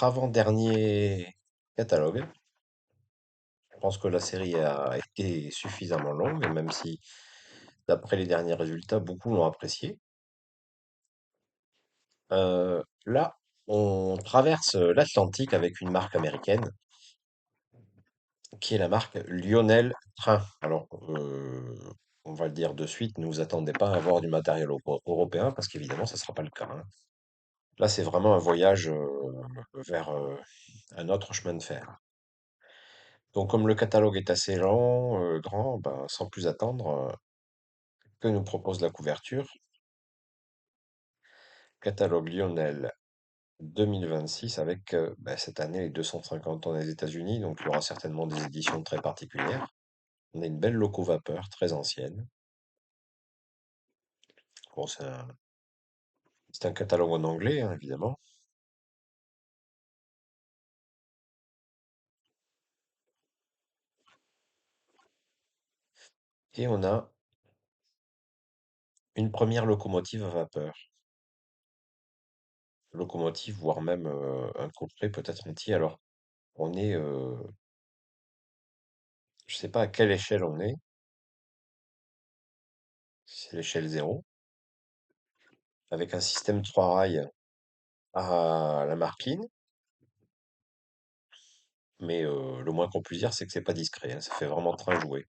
notre avant-dernier catalogue. Je pense que la série a été suffisamment longue, même si, d'après les derniers résultats, beaucoup l'ont apprécié. Là, on traverse l'Atlantique avec une marque américaine, qui est la marque Lionel Train. Alors, on va le dire de suite, ne vous attendez pas à avoir du matériel européen, parce qu'évidemment, ça ne sera pas le cas, hein. Là, c'est vraiment un voyage vers un autre chemin de fer. Donc, comme le catalogue est assez lent, grand, ben, sans plus attendre, que nous propose la couverture? Catalogue Lionel 2026 avec ben, cette année les 250 ans des États-Unis, donc il y aura certainement des éditions très particulières. On a une belle loco vapeur, très ancienne. Bon, c'est un catalogue en anglais, hein, évidemment. Et on a une première locomotive à vapeur. Locomotive, voire même un couplet peut-être entier. Alors, on est, je sais pas à quelle échelle on est. Si c'est l'échelle zéro, avec un système 3 rails à la Markline. Mais le moins qu'on puisse dire, c'est que c'est pas discret, hein. Ça fait vraiment train joué.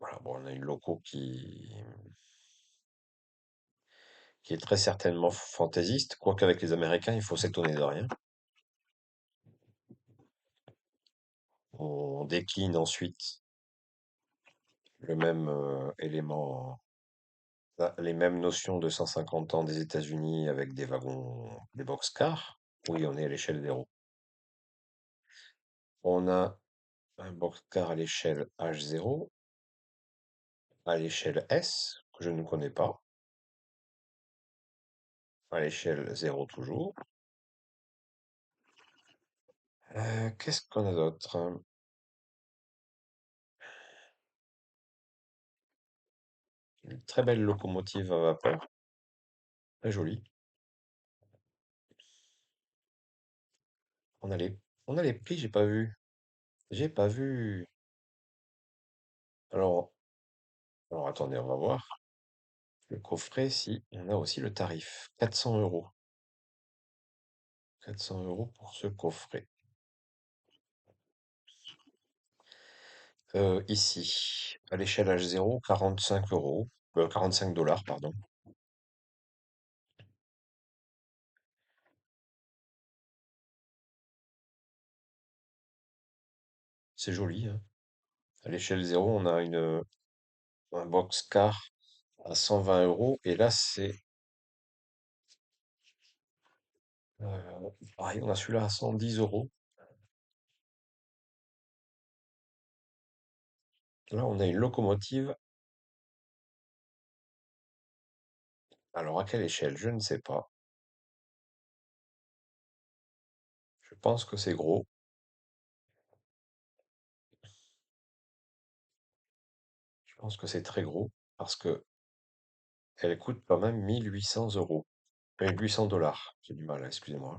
Voilà, bon, on a une loco qui est très certainement fantaisiste, quoique avec les Américains, il faut s'étonner de rien. On décline ensuite le même élément, les mêmes notions de 150 ans des États-Unis avec des wagons, des boxcars. Oui, on est à l'échelle zéro. On a un boxcar à l'échelle H0, à l'échelle S, que je ne connais pas, à l'échelle zéro toujours. Qu'est-ce qu'on a d'autre, hein? Une très belle locomotive à vapeur, très jolie. On a les, on a les prix, j'ai pas vu. J'ai pas vu. Alors, alors attendez, on va voir. Le coffret, si, on a aussi le tarif. 400 euros. 400 euros pour ce coffret. Ici, à l'échelle H0, 45 euros. 45 dollars, pardon. C'est joli, hein. À l'échelle 0, on a un boxcar à 120 euros. Et là, c'est. Pareil, on a celui-là à 110 euros. Là, on a une locomotive. Alors, à quelle échelle? Je ne sais pas. Je pense que c'est gros. Je pense que c'est très gros parce que elle coûte quand même 1800 euros. 800 dollars. J'ai du mal, excusez-moi.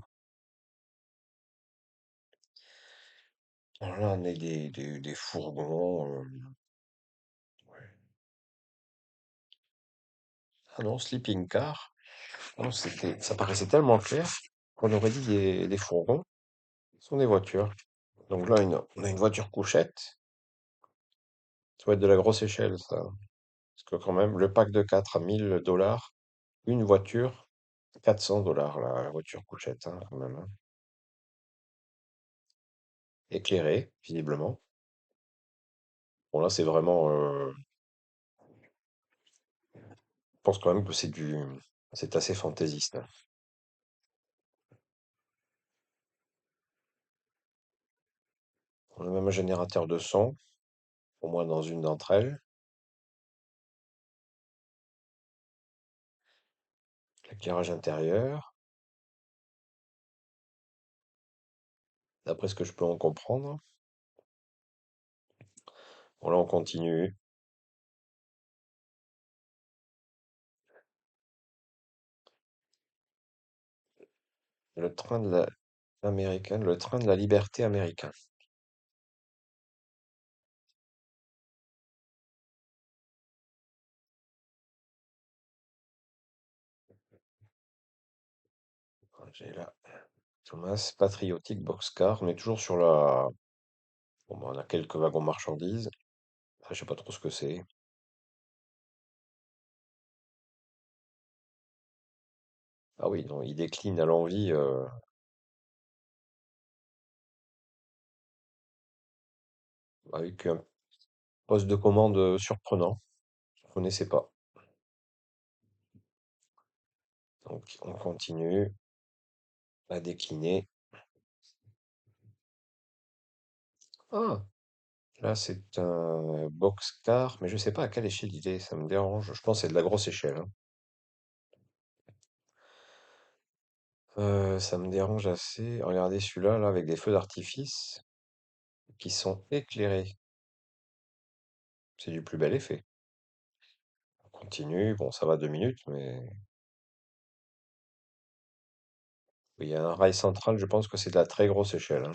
Alors là, on a des fourgons. Ouais. Ah non, sleeping car. Ah non, ça paraissait tellement clair qu'on aurait dit des fourgons. Ce sont des voitures. Donc là, on a une voiture couchette. Ça va être de la grosse échelle, ça. Parce que quand même, le pack de 4 à 1000 dollars, une voiture, 400 dollars, la voiture couchette, hein, quand même, hein. Éclairée, visiblement. Bon, là, c'est vraiment. Je pense quand même que c'est assez fantaisiste, hein. On a même un générateur de son, au moins dans une d'entre elles. L'éclairage intérieur, d'après ce que je peux en comprendre. Bon, là, on continue. Le train de la américaine, le train de la liberté américain. J'ai là Thomas Patriotic Boxcar. On est toujours sur la. Bon, bah, on a quelques wagons marchandises. Ah, je sais pas trop ce que c'est. Ah oui, non, il décline à l'envie avec un poste de commande surprenant. Je ne connaissais pas. Donc on continue à décliner. Ah, là c'est un boxcar, mais je sais pas à quelle échelle il est. Ça me dérange. Je pense que c'est de la grosse échelle, hein. Ça me dérange assez. Regardez celui-là, là, avec des feux d'artifice qui sont éclairés. C'est du plus bel effet. On continue. Bon, ça va 2 minutes, mais oui, il y a un rail central. Je pense que c'est de la très grosse échelle, hein.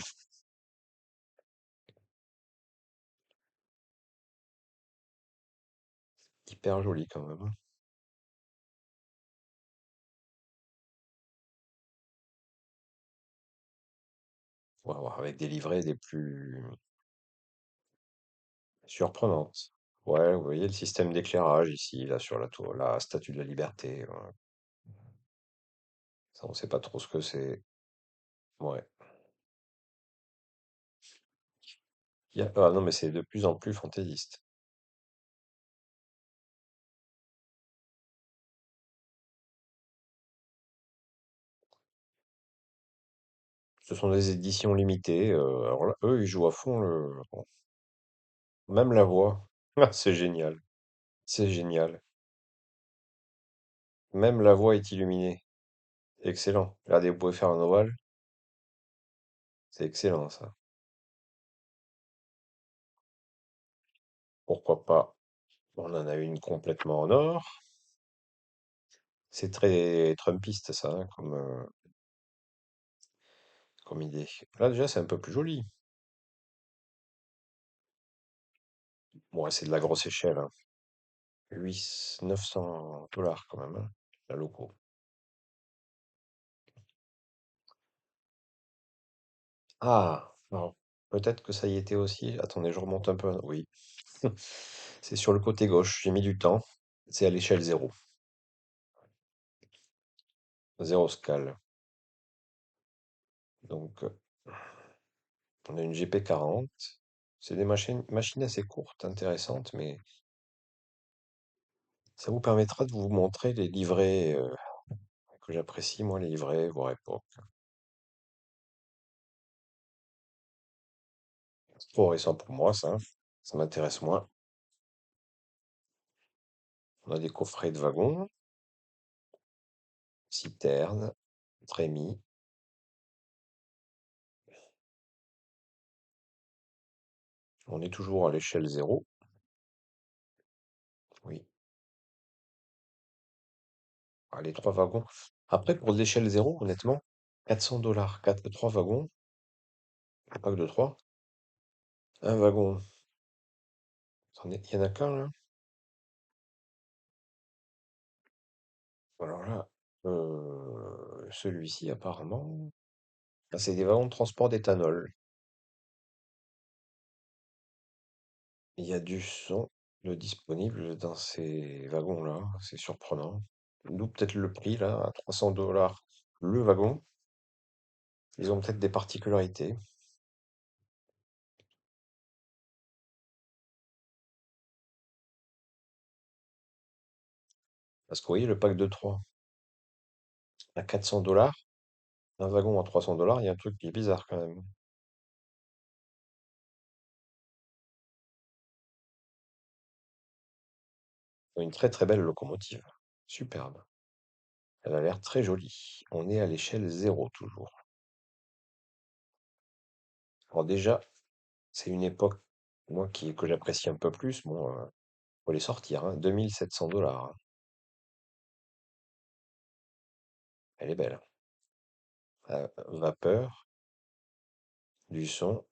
Hyper joli quand même, hein. On va voir avec des livrées des plus surprenantes. Ouais, vous voyez le système d'éclairage ici, là, sur la tour, la Statue de la Liberté. Ouais. Ça, on sait pas trop ce que c'est. Ouais. Ah non, mais c'est de plus en plus fantaisiste. Ce sont des éditions limitées. Alors là, eux, ils jouent à fond bon, même la voix. Ah, c'est génial. C'est génial. Même la voix est illuminée. Excellent. Regardez, vous pouvez faire un ovale. C'est excellent, ça. Pourquoi pas? On en a une complètement en or. C'est très Trumpiste, ça, hein, comme idée. Là, déjà, c'est un peu plus joli. Bon, ouais, c'est de la grosse échelle, hein. 900 $ quand même, hein, la loco. Ah, non. Peut-être que ça y était aussi. Attendez, je remonte un peu. Oui. C'est sur le côté gauche. J'ai mis du temps. C'est à l'échelle zéro. Zéro scale. Donc, on a une GP40. C'est des machines assez courtes, intéressantes, mais ça vous permettra de vous montrer les livrets que j'apprécie, moi, les livrets, voire époque. C'est trop récent pour moi, ça. Ça m'intéresse moins. On a des coffrets de wagons, citernes, trémies. On est toujours à l'échelle zéro. Oui. Ah, les trois wagons. Après, pour l'échelle zéro, honnêtement, 400 $. 3 wagons, un pack de 3. Un wagon. Il y en a qu'un, là. Alors là, celui-ci, apparemment. Ah, c'est des wagons de transport d'éthanol. Il y a du son de disponible dans ces wagons-là. C'est surprenant. D'où peut-être le prix, là, à 300 $ le wagon. Ils ont peut-être des particularités. Parce que vous voyez, le pack de 3 à 400 $, un wagon à 300 $, il y a un truc qui est bizarre quand même. Une très très belle locomotive. Superbe. Elle a l'air très jolie. On est à l'échelle zéro toujours. Alors déjà, c'est une époque, moi, que j'apprécie un peu plus. Bon, faut les sortir, hein. 2700 $, hein. Elle est belle, hein. vapeur, du son.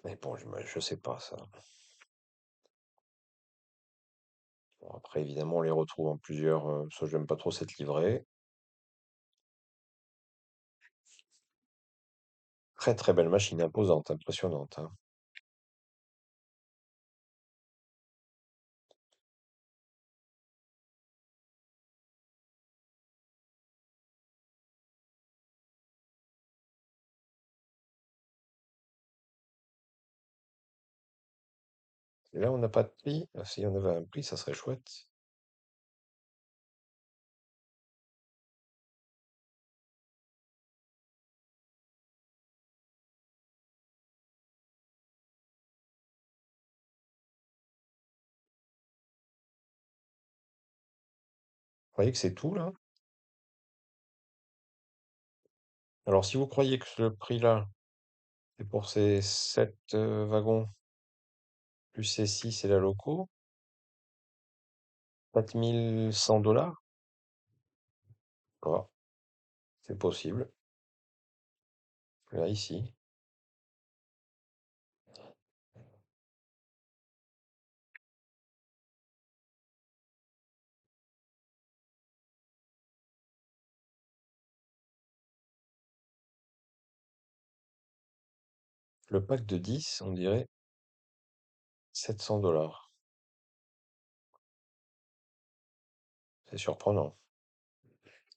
Mais bon, je sais pas ça. Bon, après, évidemment, on les retrouve en plusieurs. Ça, j'aime pas trop cette livrée. Très très belle machine, imposante, impressionnante, hein. Et là, on n'a pas de prix. Ah, si on avait un prix, ça serait chouette. Vous croyez que c'est tout là? Alors, si vous croyez que le prix là, c'est pour ces 7 wagons, plus ces 6 et la loco, 4 100 $, ah, c'est possible. Là, ici, le pack de 10, on dirait 700 $. C'est surprenant.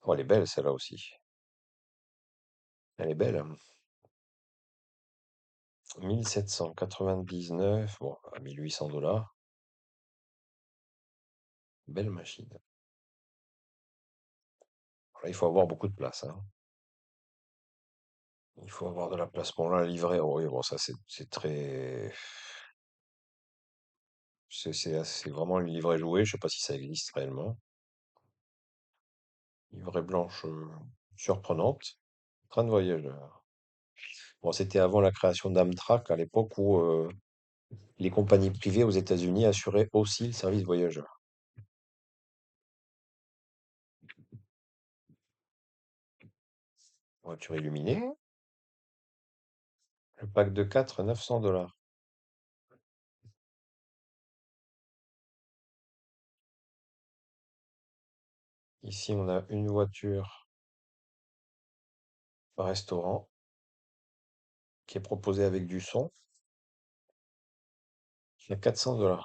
Oh, elle est belle celle-là aussi. Elle est belle, hein. 1799, bon, à 1800 $. Belle machine. Là, il faut avoir beaucoup de place, hein. Il faut avoir de la place. Bon, là, livret, oh oui, bon, ça, c'est très. C'est vraiment une livret jouée. Je sais pas si ça existe réellement. Livret blanche surprenante. Train de voyageur. Bon, c'était avant la création d'Amtrak, à l'époque où les compagnies privées aux États-Unis assuraient aussi le service voyageur. Voiture illuminée. Le pack de 4, 900 $. Ici, on a une voiture restaurant qui est proposée avec du son. Il y a 400 $.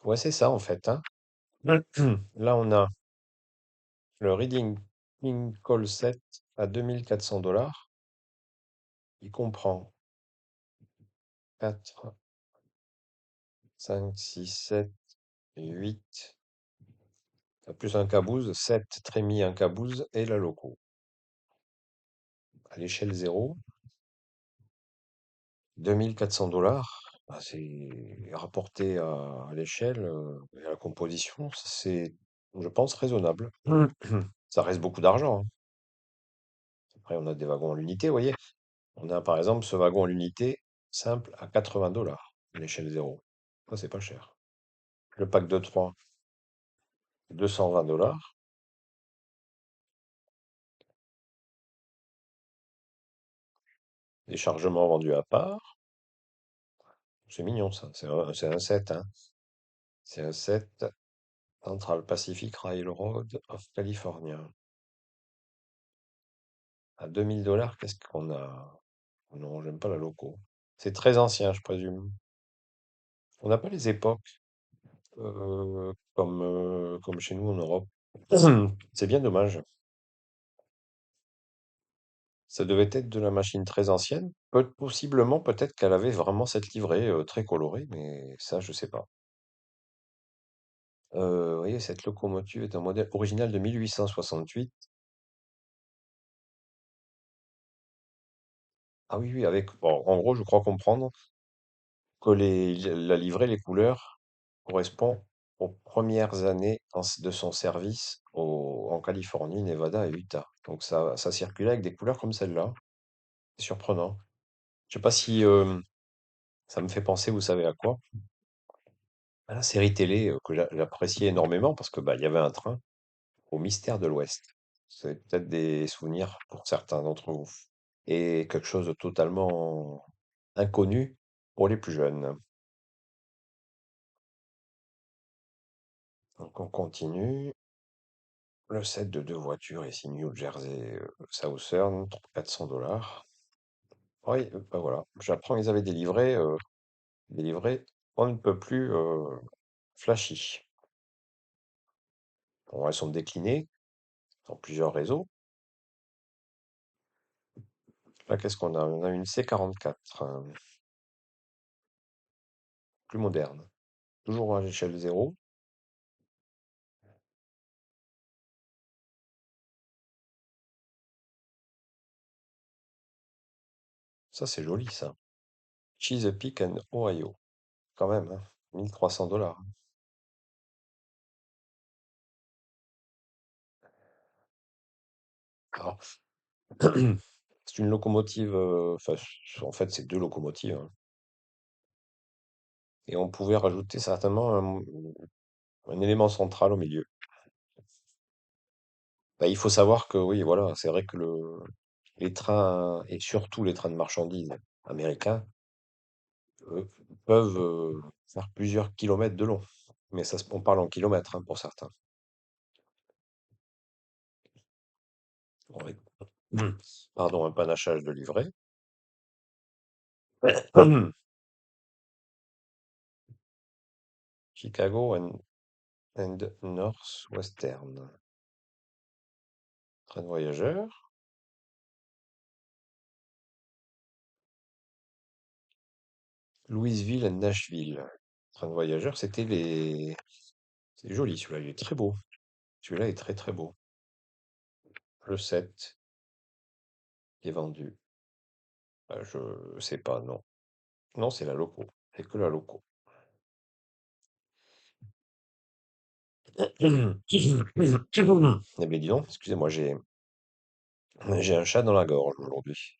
Ouais, c'est ça en fait, hein. Là, on a le Reading Lincoln 7 à 2400 $. Il comprend 4, 5, 6, 7, 8, plus un caboose, 7 trémies, un caboose et la loco. À l'échelle 0, 2400 $. Bah, c'est rapporté à l'échelle et à la composition, c'est, je pense, raisonnable. Ça reste beaucoup d'argent, hein. Après, on a des wagons à l'unité, vous voyez. On a par exemple ce wagon à l'unité simple à 80 $, à l'échelle 0. Ça, c'est pas cher. Le pack de 3, 220 $. Des chargements vendus à part. C'est mignon, ça. C'est un 7, hein. C'est un 7 Central Pacific Railroad of California. À 2000 $, qu'est-ce qu'on a? Non, j'aime pas la loco. C'est très ancien, je présume. On n'a pas les époques comme chez nous en Europe. C'est bien dommage. Ça devait être de la machine très ancienne. Possiblement, peut-être qu'elle avait vraiment cette livrée très colorée, mais ça, je sais pas. Vous voyez, cette locomotive est un modèle original de 1868. Ah oui, oui, avec. Bon, en gros, je crois comprendre que la livrée, les couleurs correspondent aux premières années de son service en Californie, Nevada et Utah. Donc ça circulait avec des couleurs comme celle-là. C'est surprenant. Je sais pas si ça me fait penser, vous savez à quoi? À la série télé que j'appréciais énormément parce que bah, il y avait un train au Mystère de l'Ouest. C'est peut-être des souvenirs pour certains d'entre vous. Et quelque chose de totalement inconnu pour les plus jeunes. Donc on continue. Le set de deux voitures ici, New Jersey Southern, 400 $. Oui, bah voilà. J'apprends qu'ils avaient des livrets on ne peut plus flashy. Bon, elles sont déclinées dans plusieurs réseaux. Là, qu'est-ce qu'on a? On a une C44, plus moderne. Toujours à l'échelle zéro. Ça, c'est joli, ça. Chesapeake and Ohio. Quand même, hein. 1300 $. Alors, c'est une locomotive, enfin, en fait, c'est deux locomotives, hein. Et on pouvait rajouter certainement un élément central au milieu. Bah, il faut savoir que oui, voilà, c'est vrai que les trains, et surtout les trains de marchandises américains, eux, peuvent faire plusieurs kilomètres de long. Mais ça, on parle en kilomètres hein, pour certains. Avec, pardon, un panachage de livret. Chicago and Northwestern. Train de voyageurs. Louisville and Nashville. Train de voyageurs, c'était les. C'est joli celui-là, il est très beau. Celui-là est très très beau. Le 7 qui est vendu. Je sais pas, non. Non, c'est la loco. C'est que la loco. Eh bien, dis donc, excusez-moi, j'ai un chat dans la gorge aujourd'hui.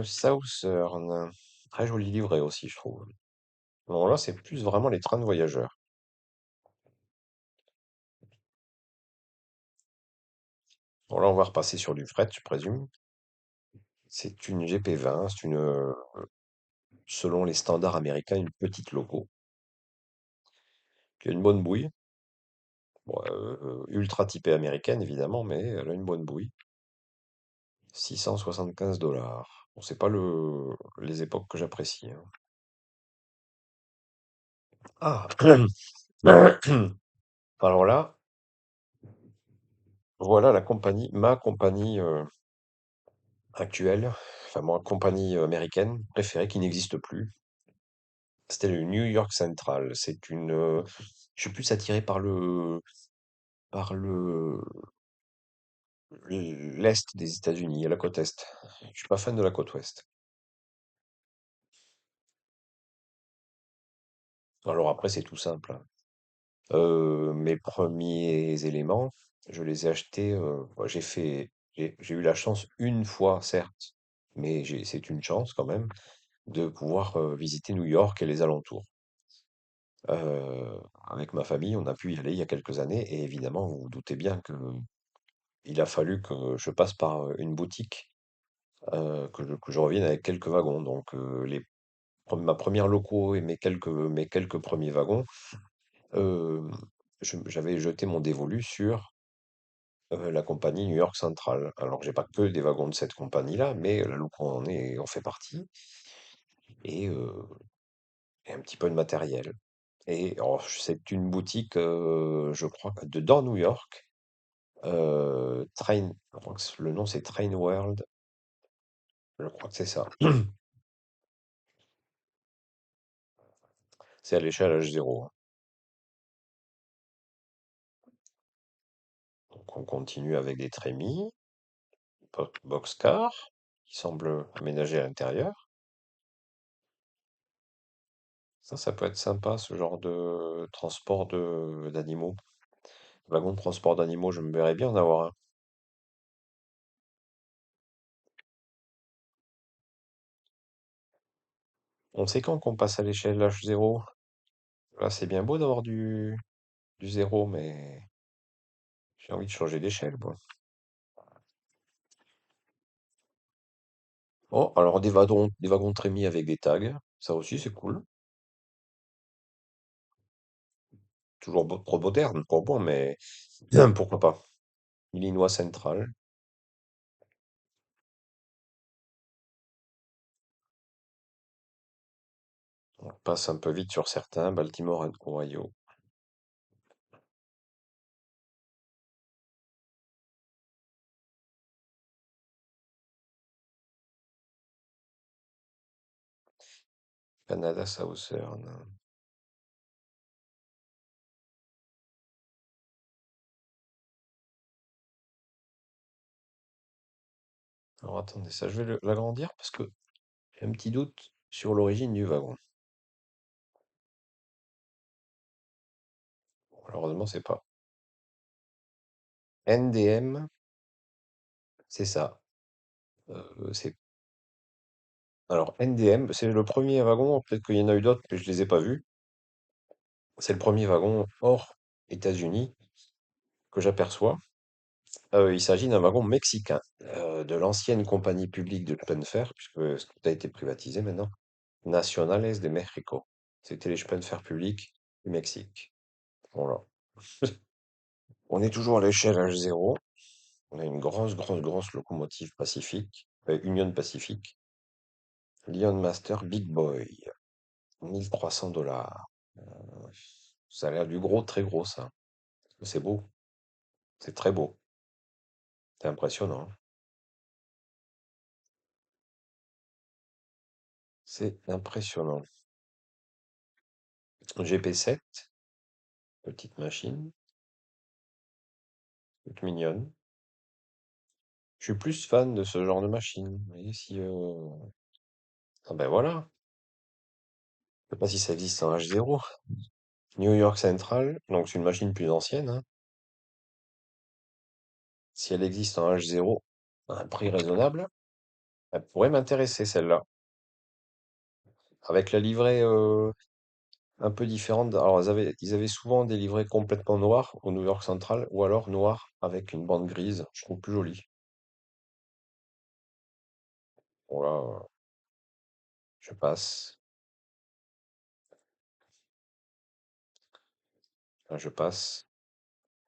Southern. Très joli livret aussi, je trouve. Bon, là, c'est plus vraiment les trains de voyageurs. Bon, là, on va repasser sur du fret, je présume. C'est une GP20, c'est selon les standards américains, une petite loco, qui a une bonne bouille. Bon, ultra typée américaine, évidemment, mais elle a une bonne bouille. 675 $. Bon, c'est pas les époques que j'apprécie, hein. Ah, alors là, voilà ma compagnie actuelle, enfin ma compagnie américaine préférée qui n'existe plus. C'était le New York Central. Je suis plus attiré par l'est des États-Unis, la côte est. Je suis pas fan de la côte ouest. Alors après, c'est tout simple, hein. Mes premiers éléments, je les ai achetés. J'ai eu la chance une fois, certes, mais c'est une chance quand même de pouvoir visiter New York et les alentours. Avec ma famille, on a pu y aller il y a quelques années et évidemment, vous vous doutez bien que il a fallu que je passe par une boutique, que je revienne avec quelques wagons. Donc, ma première loco et mes quelques premiers wagons, euh, j'avais jeté mon dévolu sur la compagnie New York Central. Alors, j'ai pas que des wagons de cette compagnie-là, mais la loco en fait partie et, et un petit peu de matériel. Et alors, c'est une boutique, je crois, dans New York. Je crois que le nom c'est Train World. Je crois que c'est ça. C'est à l'échelle H0, hein. Donc on continue avec des trémies, boxcar, qui semble aménagé à l'intérieur. Ça peut être sympa, ce genre de transport d'animaux. Wagon de transport d'animaux, je me verrais bien en avoir un. On sait quand qu'on passe à l'échelle H0. Là, c'est bien beau d'avoir du zéro, mais j'ai envie de changer d'échelle, moi. Oh, alors des wagons trémies avec des tags, ça aussi c'est cool. Toujours trop moderne pour moi, mais pourquoi pas. Illinois Central, on passe un peu vite sur certains, Baltimore and Ohio, Canada Southern. Alors attendez, ça je vais l'agrandir parce que j'ai un petit doute sur l'origine du wagon. Malheureusement, c'est pas. NDM, c'est ça. C'est Alors NDM, c'est le premier wagon, peut-être qu'il y en a eu d'autres, mais je les ai pas vus. C'est le premier wagon hors États-Unis que j'aperçois. Il s'agit d'un wagon mexicain, de l'ancienne compagnie publique de chemin de fer, puisque tout a été privatisé maintenant, Nacionales de México. C'était les chemins de fer publics du Mexique. Voilà. On est toujours à l'échelle H0. On a une grosse locomotive Pacifique, Union Pacific, Lion Master Big Boy, 1300 $. Ça a l'air du gros, très gros, ça. C'est beau, c'est très beau, c'est impressionnant. C'est impressionnant. GP7, petite machine, toute mignonne. Je suis plus fan de ce genre de machine. Vous voyez, si, ah ben voilà, je sais pas si ça existe en H0. New York Central, donc c'est une machine plus ancienne, hein. Si elle existe en H0, à un prix raisonnable, elle pourrait m'intéresser celle-là. Avec la livrée un peu différente. Alors ils avaient souvent des livrées complètement noires au New York Central, ou alors noir avec une bande grise. Je trouve plus joli. Voilà, je passe. Là, je passe.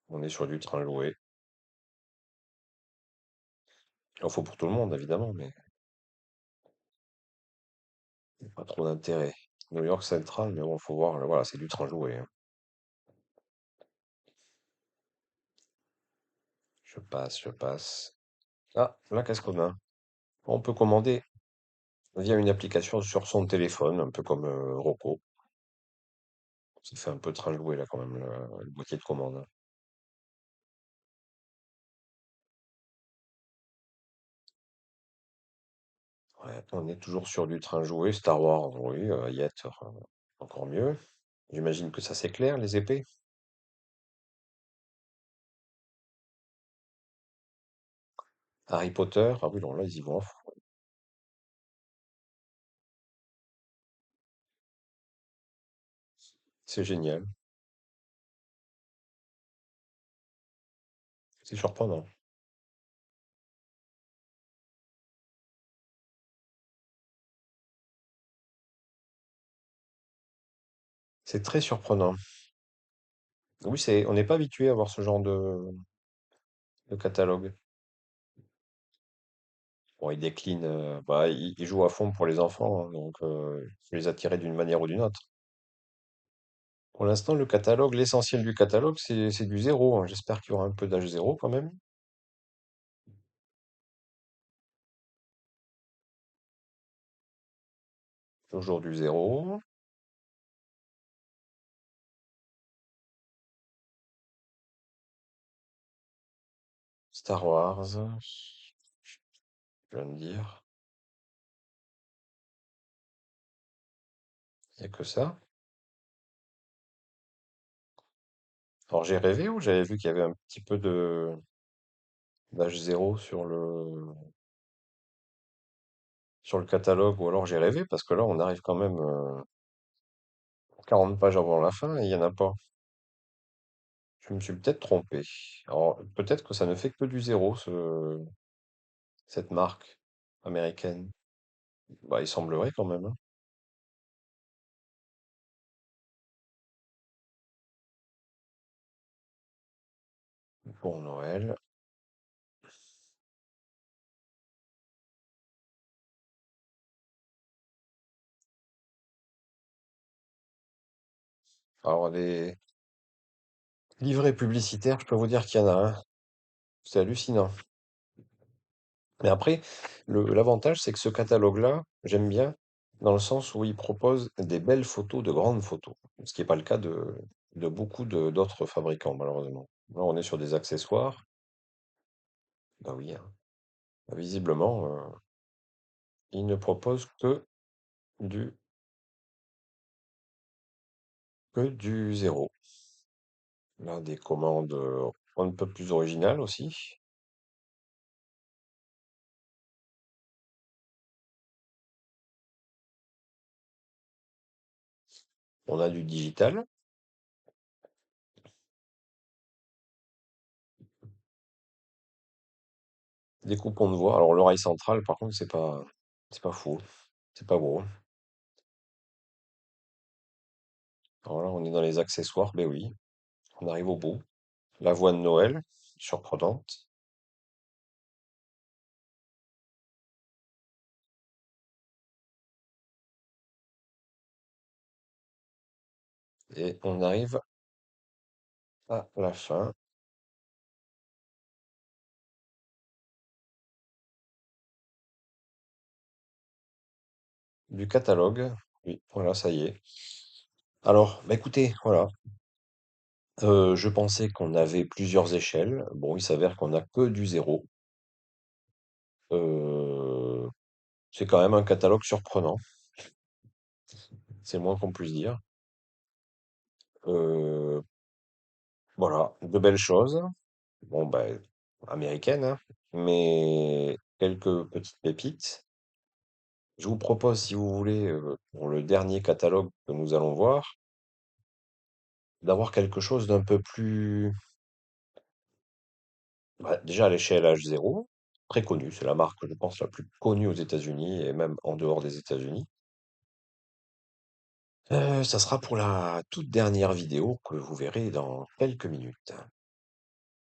On est sur du train loué. Il faut pour tout le monde, évidemment, mais pas trop d'intérêt. New York Central, mais bon, faut voir. Là, voilà, c'est du train loué, hein. Je passe, je passe. Ah, là, qu'est-ce qu'on a? On peut commander via une application sur son téléphone, un peu comme Rocco. Ça fait un peu train loué, là, quand même, le boîtier de commande, hein. Ouais, on est toujours sur du train joué. Star Wars, oui, Yet, encore mieux. J'imagine que ça s'éclaire, les épées. Harry Potter, ah oui, non, là, ils y vont à fond. C'est génial. C'est surprenant. C'est très surprenant. Oui, on n'est pas habitué à voir ce genre de catalogue. Bon, ils déclinent, bah, ils jouent à fond pour les enfants, hein, donc il faut les attirer d'une manière ou d'une autre. Pour l'instant, le catalogue, l'essentiel du catalogue, c'est du zéro, hein. J'espère qu'il y aura un peu d'âge zéro quand même. Toujours du zéro. Star Wars, je viens de dire. Il n'y a que ça. Alors j'ai rêvé ou j'avais vu qu'il y avait un petit peu de d'H0 sur le catalogue, ou alors j'ai rêvé parce que là on arrive quand même 40 pages avant la fin et il n'y en a pas. Je me suis peut-être trompé. Alors peut-être que ça ne fait que du zéro, cette marque américaine. Bah il semblerait quand même, hein. Pour Noël. Alors les livrets publicitaires, je peux vous dire qu'il y en a un. C'est hallucinant. Mais après, l'avantage, c'est que ce catalogue-là, j'aime bien, dans le sens où il propose des belles photos, de grandes photos, ce qui n'est pas le cas de beaucoup d'autres fabricants, malheureusement. Là, on est sur des accessoires. Bah oui, hein. Visiblement, ils ne proposent du, que du zéro. Là, des commandes un peu plus originales aussi. On a du digital, des coupons de voix. Alors, l'oreille centrale, par contre, c'est pas fou. C'est pas beau. Alors là, on est dans les accessoires, ben oui, on arrive au bout. La voix de Noël, surprenante. Et on arrive à la fin du catalogue. Oui, voilà, ça y est. Alors, bah écoutez, voilà. Je pensais qu'on avait plusieurs échelles. Bon, il s'avère qu'on a que du zéro. Euh, c'est quand même un catalogue surprenant. C'est le moins qu'on puisse dire. Euh, voilà, de belles choses. Bon, ben, américaines, hein, mais quelques petites pépites. Je vous propose, si vous voulez, pour le dernier catalogue que nous allons voir, d'avoir quelque chose d'un peu plus, bah, déjà à l'échelle H0, très connu. C'est la marque, je pense, la plus connue aux États-Unis et même en dehors des États-Unis. Ça sera pour la toute dernière vidéo que vous verrez dans quelques minutes.